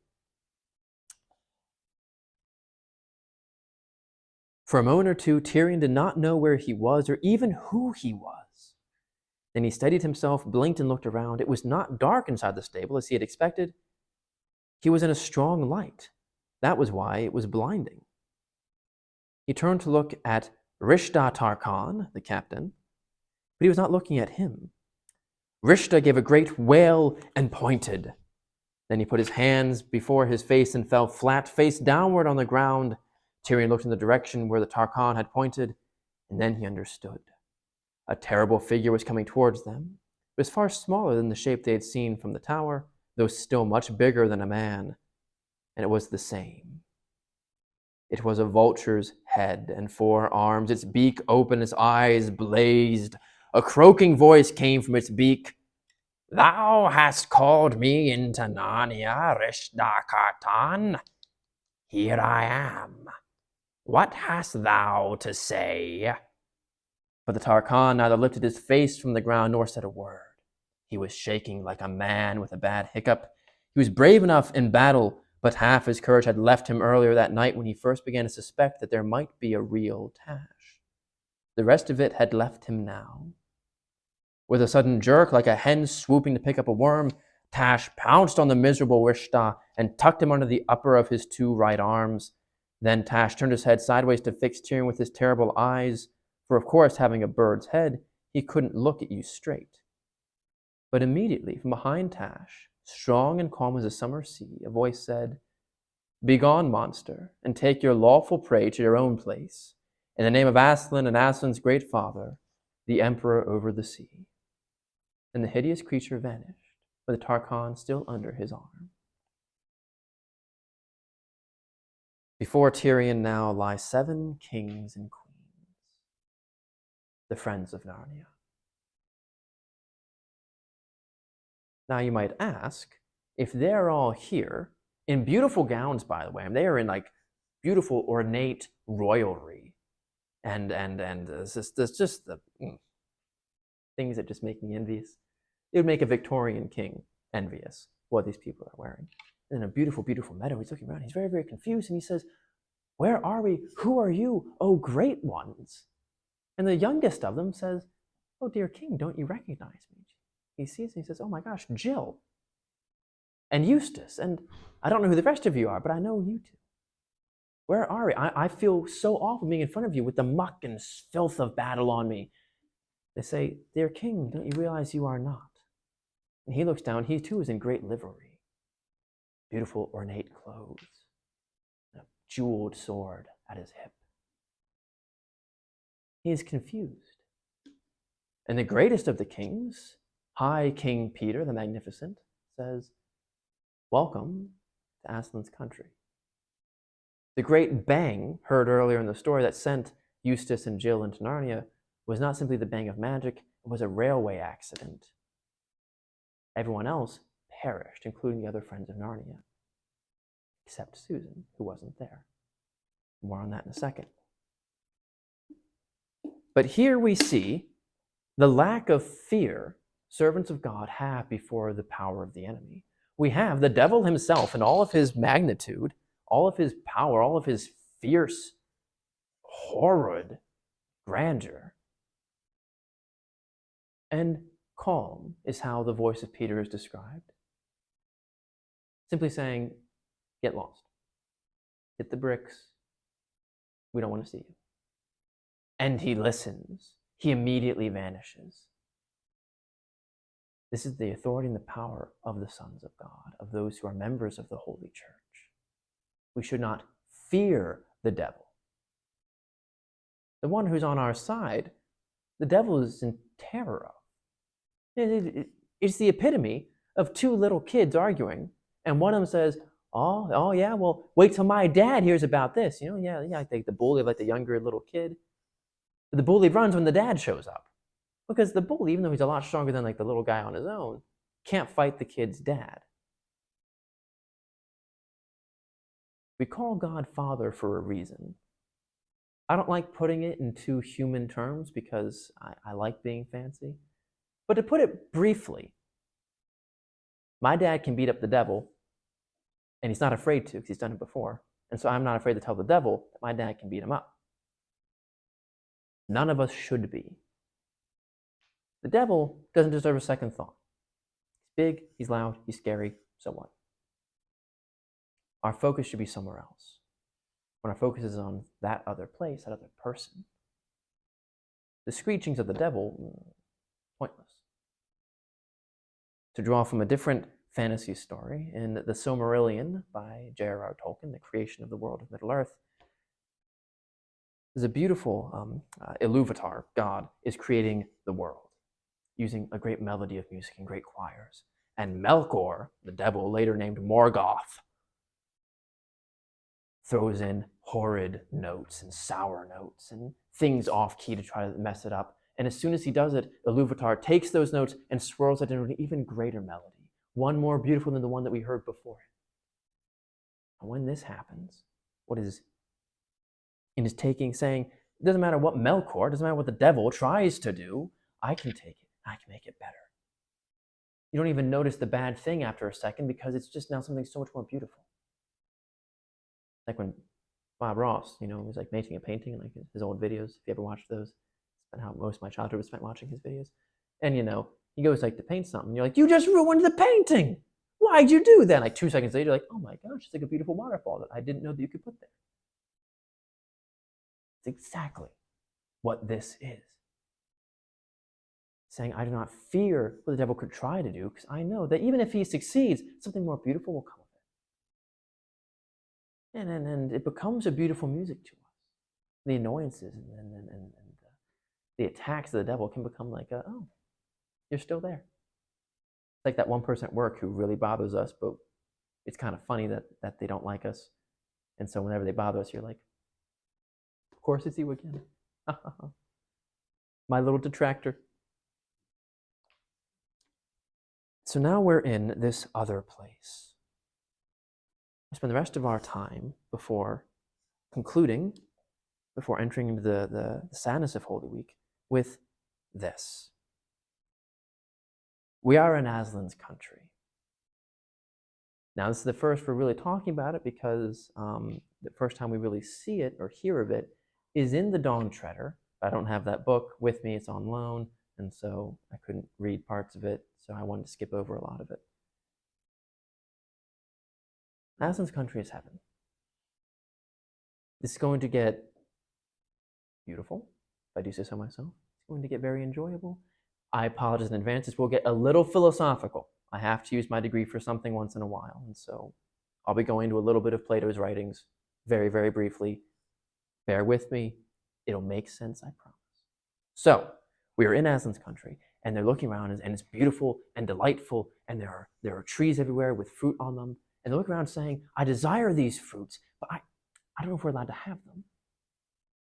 for a moment or two, Tyrion did not know where he was or even who he was. Then he steadied himself, blinked, and looked around. It was not dark inside the stable as he had expected. He was in a strong light. That was why it was blinding. He turned to look at Rishta Tarkhan, the captain, but he was not looking at him. Rishta gave a great wail and pointed. Then he put his hands before his face and fell flat, face downward on the ground. Tyrion looked in the direction where the Tarkhan had pointed, and then he understood. A terrible figure was coming towards them. It was far smaller than the shape they had seen from the tower, though still much bigger than a man, and it was the same. It was a vulture's head and 4 arms, its beak open, its eyes blazed. A croaking voice came from its beak. Thou hast called me into Narnia, Rishta Tarkhan. Here I am. What hast thou to say? But the Tarkhan neither lifted his face from the ground nor said a word. He was shaking like a man with a bad hiccup. He was brave enough in battle, but half his courage had left him earlier that night when he first began to suspect that there might be a real Tash. The rest of it had left him now. With a sudden jerk, like a hen swooping to pick up a worm, Tash pounced on the miserable Wishta and tucked him under the upper of his two right arms. Then Tash turned his head sideways to fix Tyrion with his terrible eyes, for of course, having a bird's head, he couldn't look at you straight. But immediately, from behind Tash, strong and calm as a summer sea, a voice said, "Begone, monster, and take your lawful prey to your own place, in the name of Aslan and Aslan's great father, the Emperor over the sea." And the hideous creature vanished, with Tarkhan still under his arm. Before Tyrion now lie 7 kings and queens, the friends of Narnia. Now you might ask, if they're all here, in beautiful gowns, by the way, and they are in like beautiful ornate royalry, and it's just the things that just make me envious. It would make a Victorian king envious what these people are wearing. In a beautiful, beautiful meadow, he's looking around. He's very, very confused, and he says, "Where are we? Who are you, O great ones?" And the youngest of them says, "Oh, dear king, don't you recognize me?" He sees and he says, "Oh my gosh, Jill and Eustace, and I don't know who the rest of you are, but I know you two. Where are we? I feel so awful being in front of you with the muck and filth of battle on me." They say, "Dear king, don't you realize you are not?" And he looks down. He too is in great livery, beautiful ornate clothes, and a jeweled sword at his hip. He is confused. And the greatest of the kings, High King Peter the Magnificent, says, "Welcome to Aslan's country." The great bang heard earlier in the story that sent Eustace and Jill into Narnia was not simply the bang of magic, it was a railway accident. Everyone else perished, including the other friends of Narnia, except Susan, who wasn't there. More on that in a second. But here we see the lack of fear servants of God have before the power of the enemy. We have the devil himself in all of his magnitude, all of his power, all of his fierce, horrid grandeur. And calm is how the voice of Peter is described. Simply saying, "Get lost. Hit the bricks. We don't want to see you." And he listens. He immediately vanishes. This is the authority and the power of the sons of God, of those who are members of the Holy Church. We should not fear the devil. The one who's on our side, the devil is in terror of. It's the epitome of 2 little kids arguing, and one of them says, oh yeah, well, wait till my dad hears about this. Yeah, I think the bully, like the younger little kid. But the bully runs when the dad shows up. Because the bully, even though he's a lot stronger than like the little guy on his own, can't fight the kid's dad. We call God Father for a reason. I don't like putting it in too human terms because I like being fancy. But to put it briefly, my dad can beat up the devil, and he's not afraid to because he's done it before. And so I'm not afraid to tell the devil that my dad can beat him up. None of us should be. The devil doesn't deserve a second thought. He's big, he's loud, he's scary, so what? Our focus should be somewhere else. When our focus is on that other place, that other person, the screechings of the devil, pointless. To draw from a different fantasy story, in The Silmarillion by J.R.R. Tolkien, the creation of the world of Middle-earth, there's a beautiful Iluvatar, God, is creating the world using a great melody of music and great choirs. And Melkor, the devil, later named Morgoth, throws in horrid notes and sour notes and things off-key to try to mess it up. And as soon as he does it, Iluvatar takes those notes and swirls it into an even greater melody, one more beautiful than the one that we heard before it. And when this happens, what is in his taking, saying, it doesn't matter what Melkor, it doesn't matter what the devil tries to do, I can take it, I can make it better. You don't even notice the bad thing after a second because it's just now something so much more beautiful. Like when Bob Ross, was like making a painting, like his old videos, if you ever watched those, And how most of my childhood was spent watching his videos. And he goes like to paint something. You're like, you just ruined the painting. Why'd you do that? Like 2 seconds later, you're like, oh my gosh, it's like a beautiful waterfall that I didn't know that you could put there. It's exactly what this is. Saying, I do not fear what the devil could try to do, because I know that even if he succeeds, something more beautiful will come of it. And it becomes a beautiful music to us. The annoyances and the attacks of the devil can become like, oh, you're still there. It's like that one person at work who really bothers us, but it's kind of funny that they don't like us. And so whenever they bother us, you're like, of course it's you again. My little detractor. So now we're in this other place. We spend the rest of our time before concluding, before entering into the sadness of Holy Week, with this. We are in Aslan's country. Now, this is the first we're really talking about it, because the first time we really see it or hear of it is in the Dawn Treader. I don't have that book with me, it's on loan, and so I couldn't read parts of it, so I wanted to skip over a lot of it. Aslan's country is heaven. This is going to get beautiful, if I do say so myself. It's going to get very enjoyable. I apologize in advance. This will get a little philosophical. I have to use my degree for something once in a while, and so I'll be going to a little bit of Plato's writings very, very briefly. Bear with me. It'll make sense, I promise. So, we are in Aslan's country, and they're looking around, and it's beautiful and delightful, and there are trees everywhere with fruit on them, and they're looking around saying, I desire these fruits, but I don't know if we're allowed to have them.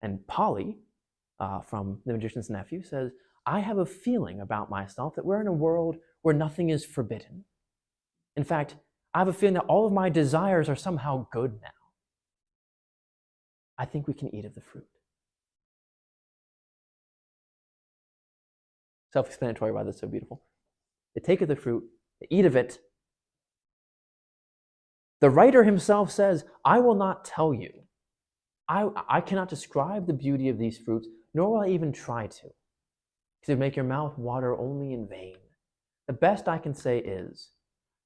And Polly, from The Magician's Nephew, says, I have a feeling about myself that we're in a world where nothing is forbidden. In fact, I have a feeling that all of my desires are somehow good now. I think we can eat of the fruit. Self-explanatory why that's so beautiful. They take of the fruit, they eat of it. The writer himself says, I will not tell you. I cannot describe the beauty of these fruits, nor will I even try to, because it would make your mouth water only in vain. The best I can say is,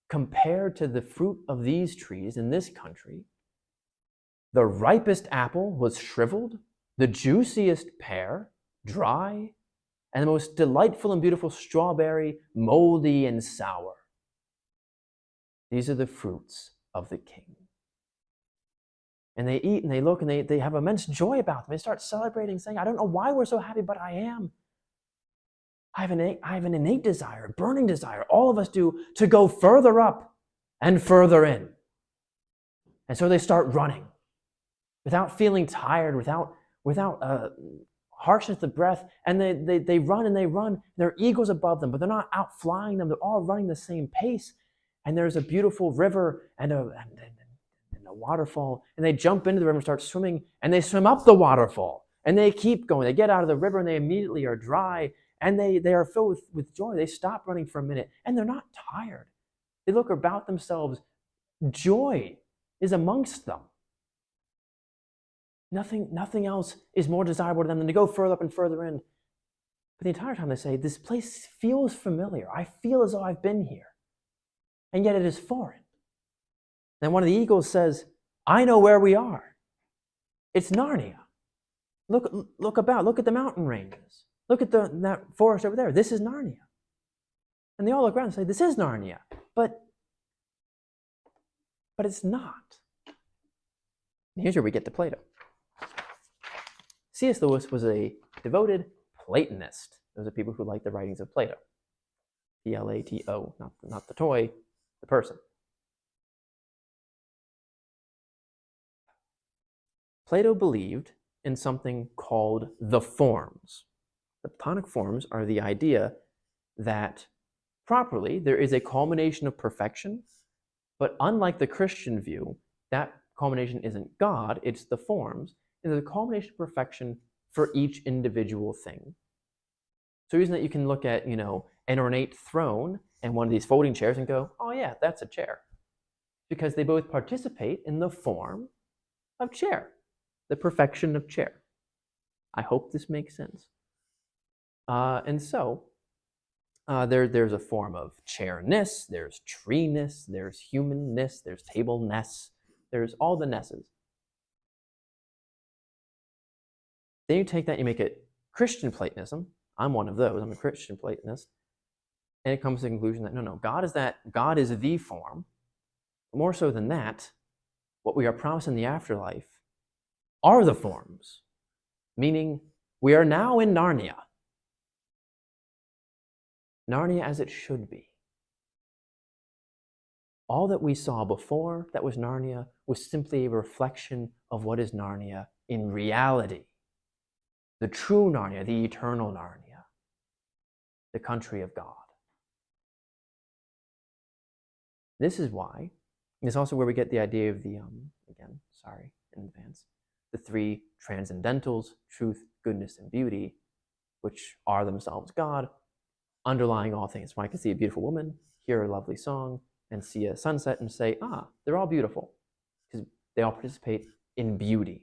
compared to the fruit of these trees in this country, the ripest apple was shriveled, the juiciest pear dry, and the most delightful and beautiful strawberry moldy and sour. These are the fruits of the king. And they eat and they look and they have immense joy about them. They start celebrating, saying, I don't know why we're so happy, but I am. I have an innate desire, a burning desire, all of us do, to go further up and further in. And so they start running without feeling tired, without harshness of breath, and they run and they run. There are eagles above them, but they're not out flying them. They're all running the same pace. And there's a beautiful river and a waterfall, and they jump into the river and start swimming, and they swim up the waterfall, and they keep going. They get out of the river, and they immediately are dry, and they are filled with joy. They stop running for a minute, and they're not tired. They look about themselves. Joy is amongst them. Nothing else is more desirable to them than to go further up and further in. But the entire time they say, this place feels familiar. I feel as though I've been here. And yet it is foreign. Then one of the eagles says, I know where we are. It's Narnia. Look about. Look at the mountain ranges. Look at that forest over there. This is Narnia. And they all look around and say, this is Narnia. But it's not. And here's where we get to Plato. C.S. Lewis was a devoted Platonist. Those are people who like the writings of Plato. P-L-A-T-O, not the toy, the person. Plato believed in something called the forms. The Platonic forms are the idea that properly there is a culmination of perfection, but unlike the Christian view, that culmination isn't God, it's the forms, and there's a culmination of perfection for each individual thing. So reason that you can look at, an ornate throne and one of these folding chairs and go, oh yeah, that's a chair. Because they both participate in the form of chair, the perfection of chair. I hope this makes sense. And so there's a form of chairness, there's treeness, there's humanness, there's table-ness, there's all the nesses. Then you take that and you make it Christian Platonism. I'm one of those. I'm a Christian Platonist. And it comes to the conclusion that no, God is the form. More so than that, what we are promised in the afterlife are the forms. Meaning, we are now in Narnia. Narnia as it should be. All that we saw before that was Narnia was simply a reflection of what is Narnia in reality. The true Narnia, the eternal Narnia, the country of God. This is why, it's also where we get the idea of the, again, sorry in advance, the three transcendentals, truth, goodness, and beauty, which are themselves God, underlying all things. When I can see a beautiful woman, hear a lovely song, and see a sunset and say, they're all beautiful, because they all participate in beauty.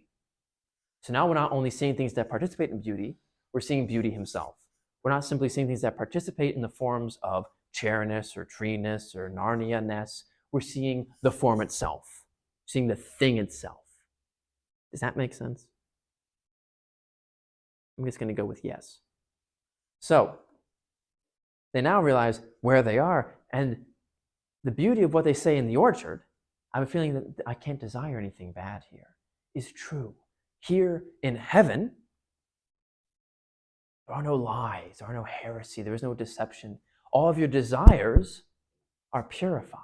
So now we're not only seeing things that participate in beauty, we're seeing beauty himself. We're not simply seeing things that participate in the forms of chairness or treeness or Narnia-ness. We're seeing the form itself, seeing the thing itself. Does that make sense? I'm just going to go with yes. So they now realize where they are, and the beauty of what they say in the orchard, I have a feeling that I can't desire anything bad here, is true. Here in heaven, there are no lies, there are no heresy, there is no deception. All of your desires are purified.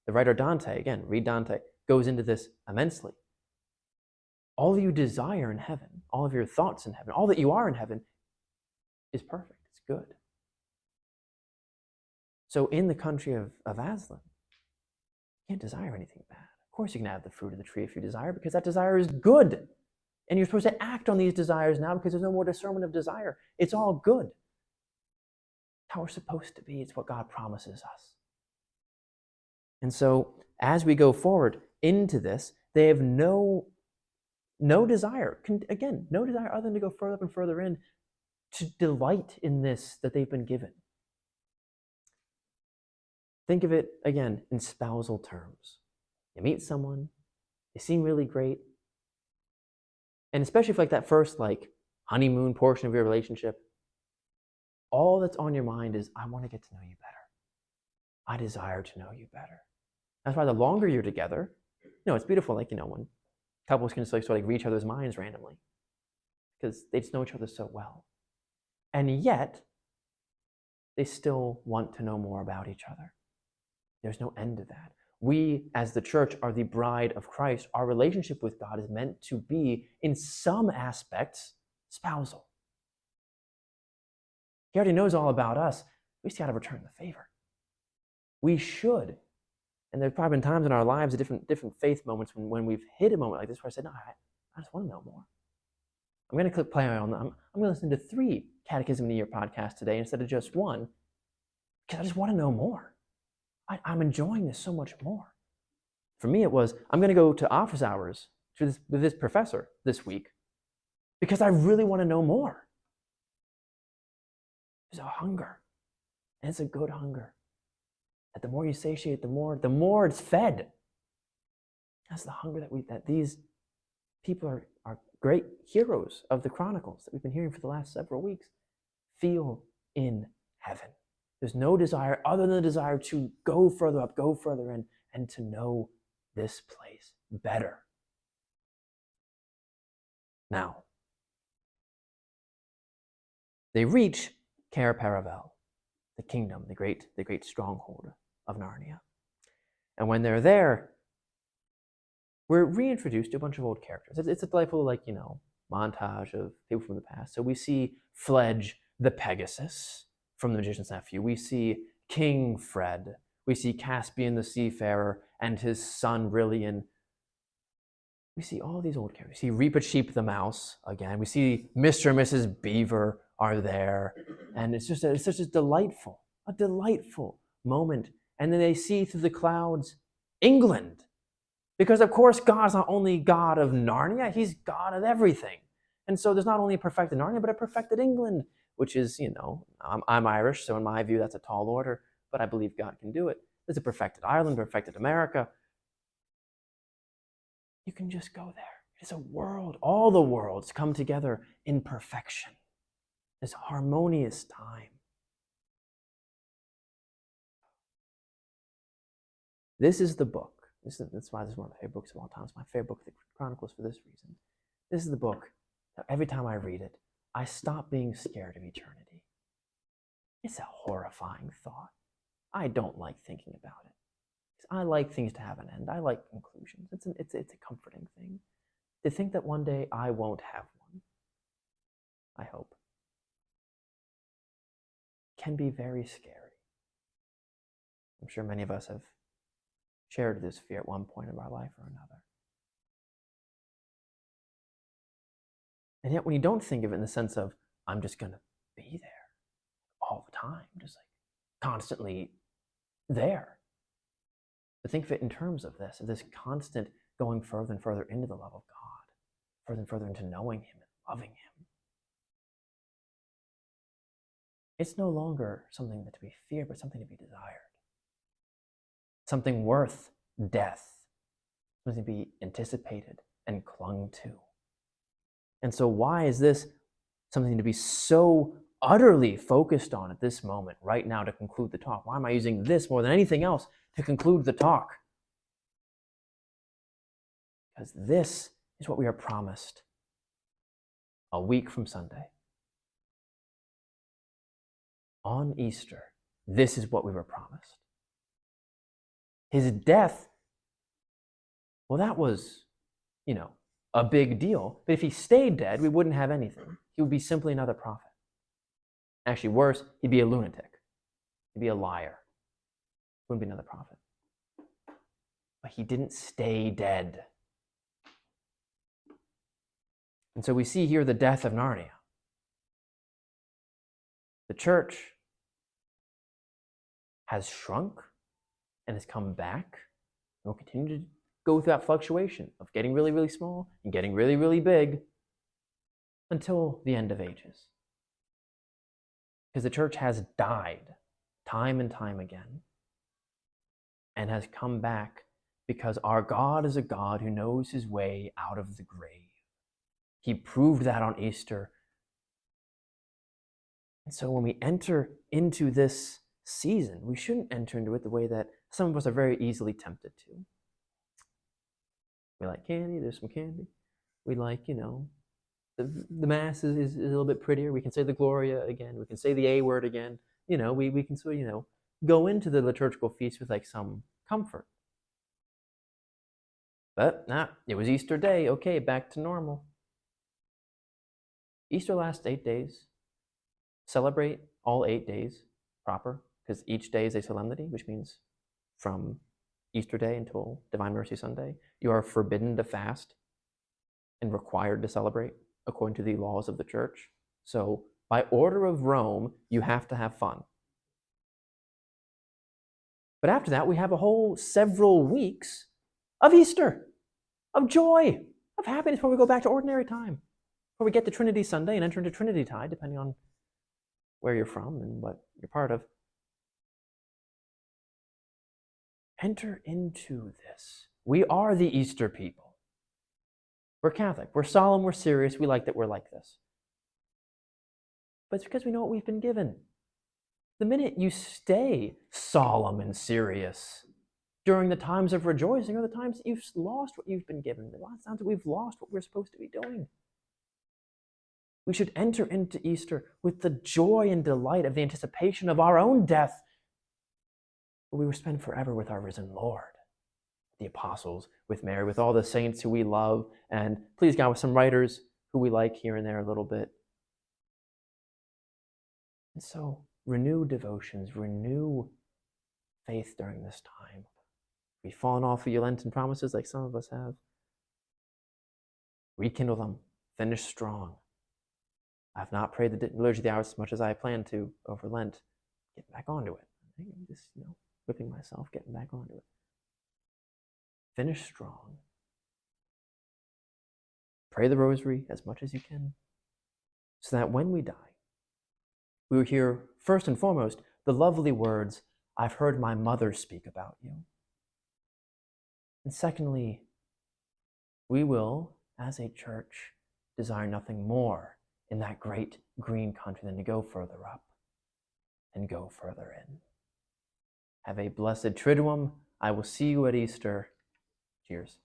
The writer Dante, again, read Dante, goes into this immensely. All you desire in heaven, all of your thoughts in heaven, all that you are in heaven is perfect, it's good. So in the country of Aslan, you can't desire anything bad. Of course you can have the fruit of the tree if you desire, because that desire is good. And you're supposed to act on these desires now because there's no more discernment of desire. It's all good. How we're supposed to be. It's what God promises us. And so as we go forward into this, they have no desire, again, no desire other than to go further up and further in, to delight in this that they've been given. Think of it, again, in spousal terms. You meet someone, they seem really great, and especially for that first honeymoon portion of your relationship, all that's on your mind is, I want to get to know you better. I desire to know you better. That's why the longer you're together, it's beautiful, when couples can sort of read each other's minds randomly, because they just know each other so well. And yet, they still want to know more about each other. There's no end to that. We, as the church, are the bride of Christ. Our relationship with God is meant to be, in some aspects, spousal. He already knows all about us. We just got to return the favor. We should. And there's probably been times in our lives, different faith moments, when we've hit a moment like this where I said, no, I just want to know more. I'm going to click play on them. I'm going to listen to 3 Catechism of the Year podcasts today instead of just 1, because I just want to know more. I'm enjoying this so much more. For me, it was, I'm going to go to office hours with this professor this week because I really want to know more. There's a hunger, and it's a good hunger. That the more you satiate, the more it's fed. That's the hunger that these people are great heroes of the Chronicles that we've been hearing for the last several weeks feel in heaven. There's no desire other than the desire to go further up, go further in, and to know this place better. Now, they reach Cair Paravel, the kingdom, the great stronghold of Narnia. And when they're there, we're reintroduced to a bunch of old characters. It's a delightful, montage of people from the past. So we see Fledge the Pegasus from The Magician's Nephew. We see King Fred. We see Caspian the Seafarer and his son Rilian. We see all these old characters. We see Reepicheep the Mouse again. We see Mr. and Mrs. Beaver are there. And it's such a delightful moment. And then they see through the clouds England. Because of course God's not only God of Narnia, he's God of everything. And so there's not only a perfected Narnia, but a perfected England, which is, I'm Irish, so in my view, that's a tall order, but I believe God can do it. There's a perfected Ireland, perfected America. You can just go there. It's a world. All the worlds come together in perfection. This harmonious time. This is the book. That's why this is one of my favorite books of all time. It's my favorite book, The Chronicles, for this reason. This is the book that every time I read it, I stop being scared of eternity. It's a horrifying thought. I don't like thinking about it. I like things to have an end. I like conclusions. It's a comforting thing. To think that one day I won't have one, I hope, can be very scary. I'm sure many of us have shared this fear at one point in our life or another. And yet when you don't think of it in the sense of, I'm just going to be there all the time, just like constantly there. But think of it in terms of this constant going further and further into the love of God, further and further into knowing Him and loving Him. It's no longer something to be feared, but something to be desired. Something worth death, something to be anticipated and clung to. And so why is this something to be so utterly focused on at this moment, right now, to conclude the talk? Why am I using this more than anything else to conclude the talk? Because this is what we are promised a week from Sunday. On Easter, this is what we were promised. His death, well, that was, a big deal. But if he stayed dead, we wouldn't have anything. He would be simply another prophet. Actually, worse, he'd be a lunatic. He'd be a liar. He wouldn't be another prophet. But he didn't stay dead. And so we see here the death of Narnia. The church has shrunk and has come back and will continue to go through that fluctuation of getting really, really small and getting really, really big until the end of ages. Because the church has died time and time again and has come back because our God is a God who knows His way out of the grave. He proved that on Easter. And so when we enter into this season, we shouldn't enter into it the way that some of us are very easily tempted to. We like candy, there's some candy. We like, the Mass is a little bit prettier. We can say the Gloria again. We can say the A word again. We can sort of, go into the liturgical feast with like some comfort. But it was Easter day. Okay, back to normal. Easter lasts 8 days. Celebrate all 8 days proper, because each day is a solemnity, which means from Easter Day until Divine Mercy Sunday, you are forbidden to fast and required to celebrate according to the laws of the church. So by order of Rome, you have to have fun. But after that, we have a whole several weeks of Easter, of joy, of happiness, before we go back to ordinary time, before we get to Trinity Sunday and enter into Trinity Tide, depending on where you're from and what you're part of. Enter into this. We are the Easter people. We're Catholic. We're solemn. We're serious. We like that we're like this. But it's because we know what we've been given. The minute you stay solemn and serious during the times of rejoicing are the times that you've lost what you've been given. A lot of times that we've lost what we're supposed to be doing. We should enter into Easter with the joy and delight of the anticipation of our own death, where we will spend forever with our risen Lord, the apostles, with Mary, with all the saints who we love, and please God, with some writers who we like here and there a little bit. And so, renew devotions, renew faith during this time. We've fallen off of your Lenten promises like some of us have. Rekindle them. Finish strong. I've not prayed the Liturgy of the Hours as much as I plan to over Lent. Get back onto it. I'm just, whipping myself, getting back onto it. Finish strong. Pray the Rosary as much as you can, so that when we die, We will hear, first and foremost, the lovely words, "I've heard my mother speak about you." And secondly, we will, as a church, desire nothing more in that great green country than to go further up and go further in. Have a blessed Triduum. I will see you at Easter. Cheers.